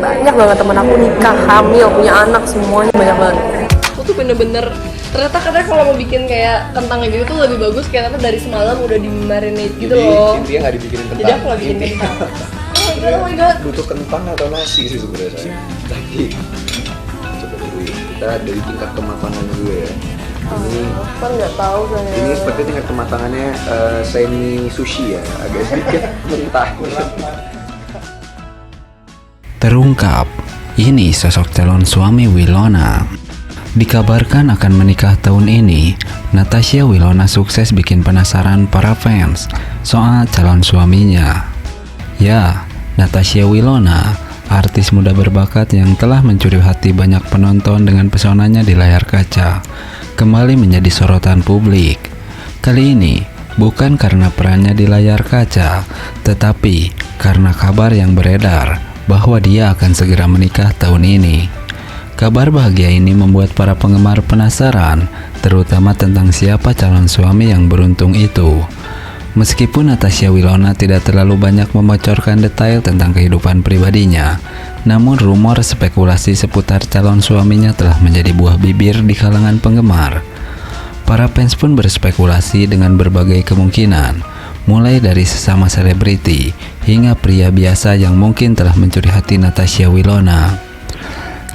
banyak banget temen aku nikah, hamil, punya anak, semuanya banyak banget. Aku tuh bener-bener ternyata katanya kalau mau bikin kayak kentang gitu tuh lebih bagus kayak ternyata dari semalam udah di marinate gitu loh. Intinya nggak dibikinin kentang. Jadi aku lagi bikin kentang. Oh my god. Butuh kentang atau nasi sih sebenarnya saya. Tapi coba dulu ya. Kita dari tingkat kematangan dulu ya. Ini Kan nggak tahu saya. ini seperti tingkat kematangannya semi sushi ya, agak sedikit mentah. Terungkap, ini sosok calon suami Wilona. Dikabarkan akan menikah tahun ini, Natasha Wilona sukses bikin penasaran para fans soal calon suaminya. Ya, Natasha Wilona, artis muda berbakat yang telah mencuri hati banyak penonton dengan pesonanya di layar kaca, kembali menjadi sorotan publik. Kali ini, bukan karena perannya di layar kaca, tetapi karena kabar yang beredar bahwa dia akan segera menikah tahun ini. Kabar bahagia ini membuat para penggemar penasaran, terutama tentang siapa calon suami yang beruntung itu. Meskipun Natasha Wilona tidak terlalu banyak membocorkan detail tentang kehidupan pribadinya, namun rumor spekulasi seputar calon suaminya telah menjadi buah bibir di kalangan penggemar. Para fans pun berspekulasi dengan berbagai kemungkinan, mulai dari sesama selebriti hingga pria biasa yang mungkin telah mencuri hati Natasha Wilona.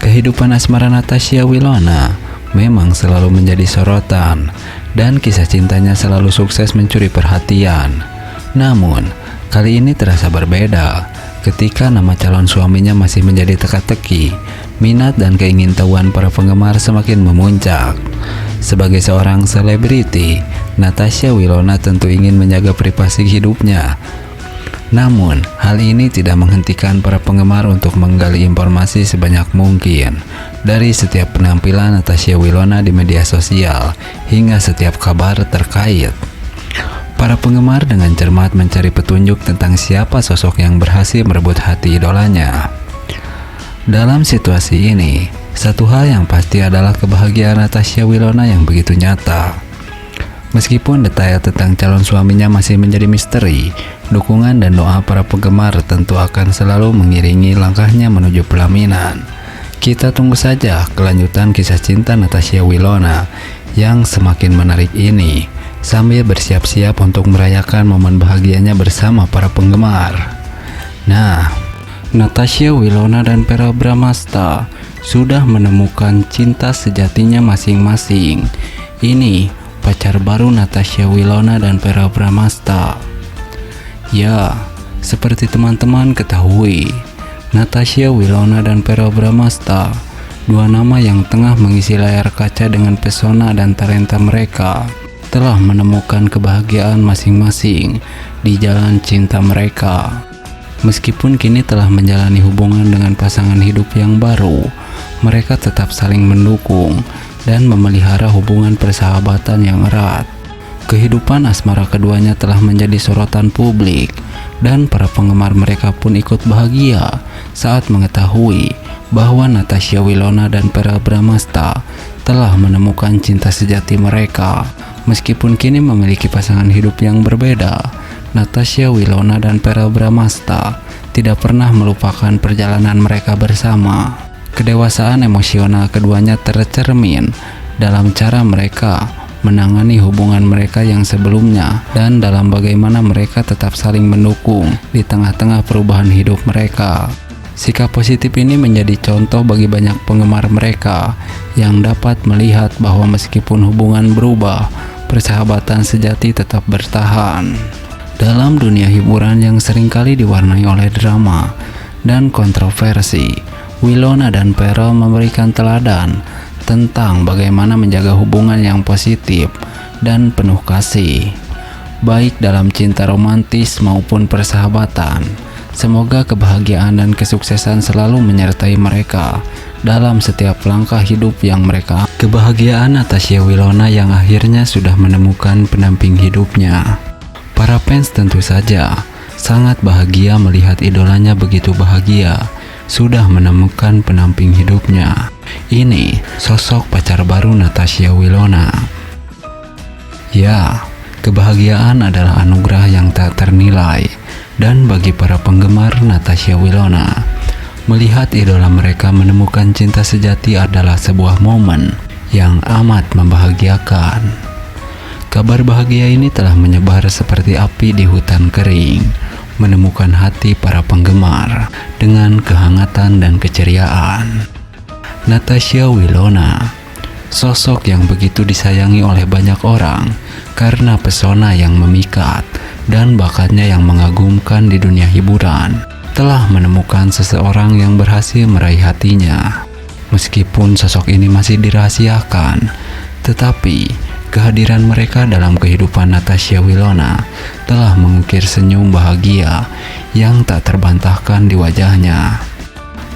Kehidupan asmara Natasha Wilona memang selalu menjadi sorotan dan kisah cintanya selalu sukses mencuri perhatian. Namun, kali ini terasa berbeda ketika nama calon suaminya masih menjadi teka-teki. Minat dan keingintahuan para penggemar semakin memuncak. Sebagai seorang selebriti, Natasha Wilona tentu ingin menjaga privasi hidupnya. Namun, hal ini tidak menghentikan para penggemar untuk menggali informasi sebanyak mungkin dari setiap penampilan Natasha Wilona di media sosial hingga setiap kabar terkait. Para penggemar dengan cermat mencari petunjuk tentang siapa sosok yang berhasil merebut hati idolanya. Dalam situasi ini, satu hal yang pasti adalah kebahagiaan Natasha Wilona yang begitu nyata. Meskipun detail tentang calon suaminya masih menjadi misteri, dukungan dan doa para penggemar tentu akan selalu mengiringi langkahnya menuju pelaminan. Kita tunggu saja kelanjutan kisah cinta Natasha Wilona yang semakin menarik ini, sambil bersiap-siap untuk merayakan momen bahagianya bersama para penggemar. Nah, Natasha Wilona dan Verrell Bramasta sudah menemukan cinta sejatinya masing-masing. Ini pacar baru Natasha Wilona dan Verrell Bramasta. Ya, seperti teman-teman ketahui, Natasha Wilona dan Verrell Bramasta, dua nama yang tengah mengisi layar kaca dengan pesona dan talenta mereka, telah menemukan kebahagiaan masing-masing di jalan cinta mereka. Meskipun kini telah menjalani hubungan dengan pasangan hidup yang baru, mereka tetap saling mendukung dan memelihara hubungan persahabatan yang erat. Kehidupan asmara keduanya telah menjadi sorotan publik, dan para penggemar mereka pun ikut bahagia saat mengetahui bahwa Natasha Wilona dan Verrell Bramasta telah menemukan cinta sejati mereka. Meskipun kini memiliki pasangan hidup yang berbeda, Natasha Wilona dan Verrell Bramasta tidak pernah melupakan perjalanan mereka bersama. Kedewasaan emosional keduanya tercermin dalam cara mereka menangani hubungan mereka yang sebelumnya dan dalam bagaimana mereka tetap saling mendukung di tengah-tengah perubahan hidup mereka. Sikap positif ini menjadi contoh bagi banyak penggemar mereka yang dapat melihat bahwa meskipun hubungan berubah, persahabatan sejati tetap bertahan. Dalam dunia hiburan yang seringkali diwarnai oleh drama dan kontroversi, Wilona dan Verrell memberikan teladan tentang bagaimana menjaga hubungan yang positif dan penuh kasih, baik dalam cinta romantis maupun persahabatan. Semoga kebahagiaan dan kesuksesan selalu menyertai mereka dalam setiap langkah hidup yang mereka. Kebahagiaan Natasha Wilona yang akhirnya sudah menemukan pendamping hidupnya. Para fans tentu saja sangat bahagia melihat idolanya begitu bahagia sudah menemukan pendamping hidupnya. Ini sosok pacar baru Natasha Wilona. Ya, kebahagiaan adalah anugerah yang tak ternilai. Dan bagi para penggemar Natasha Wilona, Melihat idola mereka menemukan cinta sejati adalah sebuah momen yang amat membahagiakan. Kabar bahagia ini telah menyebar seperti api di hutan kering, menemukan hati para penggemar dengan kehangatan dan keceriaan. Natasha Wilona, sosok yang begitu disayangi oleh banyak orang karena pesona yang memikat dan bakatnya yang mengagumkan di dunia hiburan, telah menemukan seseorang yang berhasil meraih hatinya. Meskipun sosok ini masih dirahasiakan, tetapi kehadiran mereka dalam kehidupan Natasha Wilona telah mengukir senyum bahagia yang tak terbantahkan di wajahnya.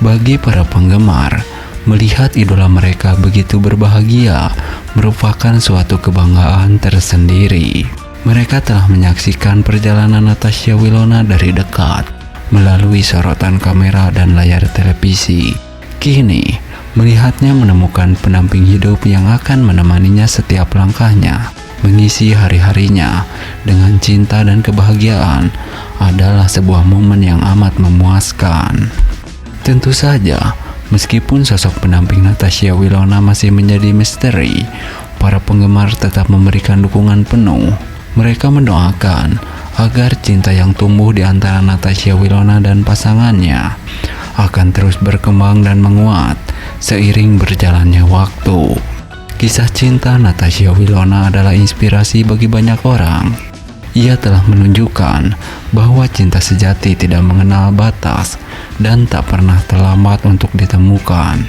Bagi para penggemar, melihat idola mereka begitu berbahagia merupakan suatu kebanggaan tersendiri. Mereka telah menyaksikan perjalanan Natasha Wilona dari dekat melalui sorotan kamera dan layar televisi. Kini, melihatnya menemukan pendamping hidup yang akan menemaninya setiap langkahnya, mengisi hari-harinya dengan cinta dan kebahagiaan adalah sebuah momen yang amat memuaskan. Tentu saja, meskipun sosok pendamping Natasha Wilona masih menjadi misteri, para penggemar tetap memberikan dukungan penuh. Mereka mendoakan agar cinta yang tumbuh di antara Natasha Wilona dan pasangannya akan terus berkembang dan menguat seiring berjalannya waktu. Kisah cinta Natasha Wilona adalah inspirasi bagi banyak orang. Ia telah menunjukkan bahwa cinta sejati tidak mengenal batas dan tak pernah terlambat untuk ditemukan.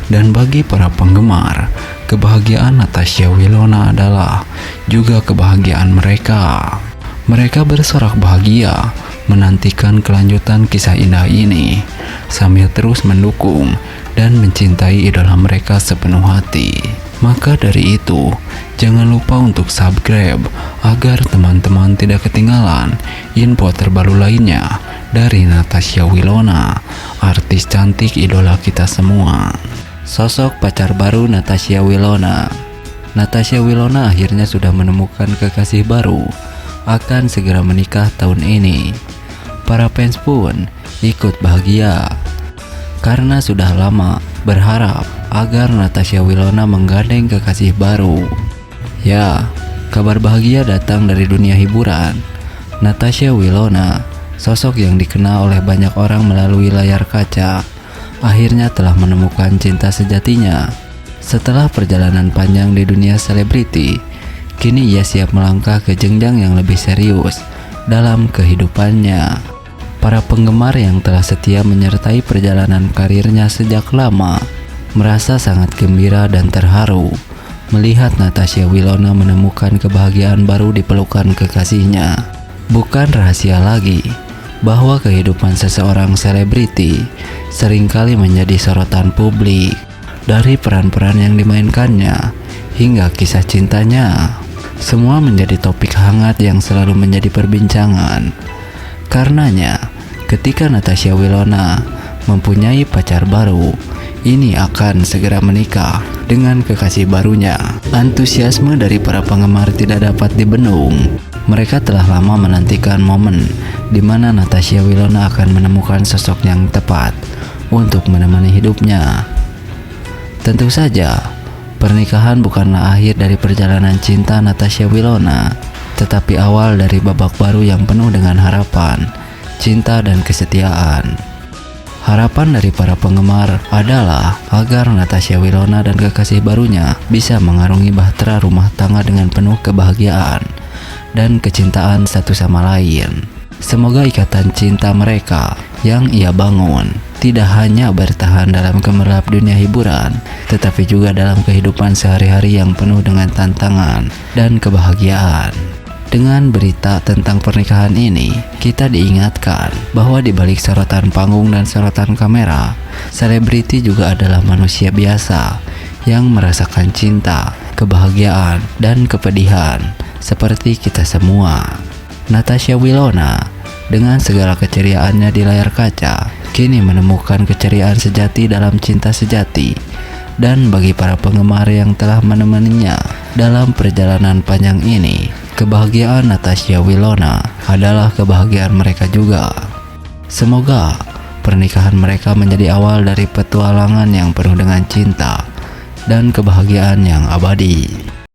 Dan bagi para penggemar, kebahagiaan Natasha Wilona adalah juga kebahagiaan mereka. Mereka bersorak bahagia menantikan kelanjutan kisah indah ini sambil terus mendukung dan mencintai idola mereka sepenuh hati. Maka dari itu, jangan lupa untuk subscribe agar teman-teman tidak ketinggalan info terbaru lainnya dari Natasha Wilona, artis cantik idola kita semua. Sosok pacar baru Natasha Wilona. Natasha Wilona akhirnya sudah menemukan kekasih baru, akan segera menikah tahun ini. Para fans pun ikut bahagia karena sudah lama berharap agar Natasha Wilona menggandeng kekasih baru. Ya, kabar bahagia datang dari dunia hiburan. Natasha Wilona, sosok yang dikenal oleh banyak orang melalui layar kaca, akhirnya telah menemukan cinta sejatinya. Setelah perjalanan panjang di dunia selebriti, kini ia siap melangkah ke jenjang yang lebih serius dalam kehidupannya. Para penggemar yang telah setia menyertai perjalanan karirnya sejak lama merasa sangat gembira dan terharu melihat Natasha Wilona menemukan kebahagiaan baru di pelukan kekasihnya. Bukan rahasia lagi bahwa kehidupan seseorang selebriti seringkali menjadi sorotan publik, dari peran-peran yang dimainkannya hingga kisah cintanya. Semua menjadi topik hangat yang selalu menjadi perbincangan. Karenanya, ketika Natasha Wilona mempunyai pacar baru, ini akan segera menikah dengan kekasih barunya. Antusiasme dari para penggemar tidak dapat dibendung. Mereka telah lama menantikan momen di mana Natasha Wilona akan menemukan sosok yang tepat untuk menemani hidupnya. Tentu saja, pernikahan bukanlah akhir dari perjalanan cinta Natasha Wilona, tetapi awal dari babak baru yang penuh dengan harapan, cinta, dan kesetiaan. Harapan dari para penggemar adalah agar Natasha Wilona dan kekasih barunya bisa mengarungi bahtera rumah tangga dengan penuh kebahagiaan dan kecintaan satu sama lain. Semoga ikatan cinta mereka yang ia bangun tidak hanya bertahan dalam gemerlap dunia hiburan, tetapi juga dalam kehidupan sehari-hari yang penuh dengan tantangan dan kebahagiaan. Dengan berita tentang pernikahan ini, kita diingatkan bahwa di balik sorotan panggung dan sorotan kamera, selebriti juga adalah manusia biasa yang merasakan cinta, kebahagiaan, dan kepedihan seperti kita semua. Natasha Wilona dengan segala keceriaannya di layar kaca kini menemukan keceriaan sejati dalam cinta sejati. Dan bagi para penggemar yang telah menemaninya dalam perjalanan panjang ini, kebahagiaan Natasha Wilona adalah kebahagiaan mereka juga. Semoga pernikahan mereka menjadi awal dari petualangan yang penuh dengan cinta dan kebahagiaan yang abadi.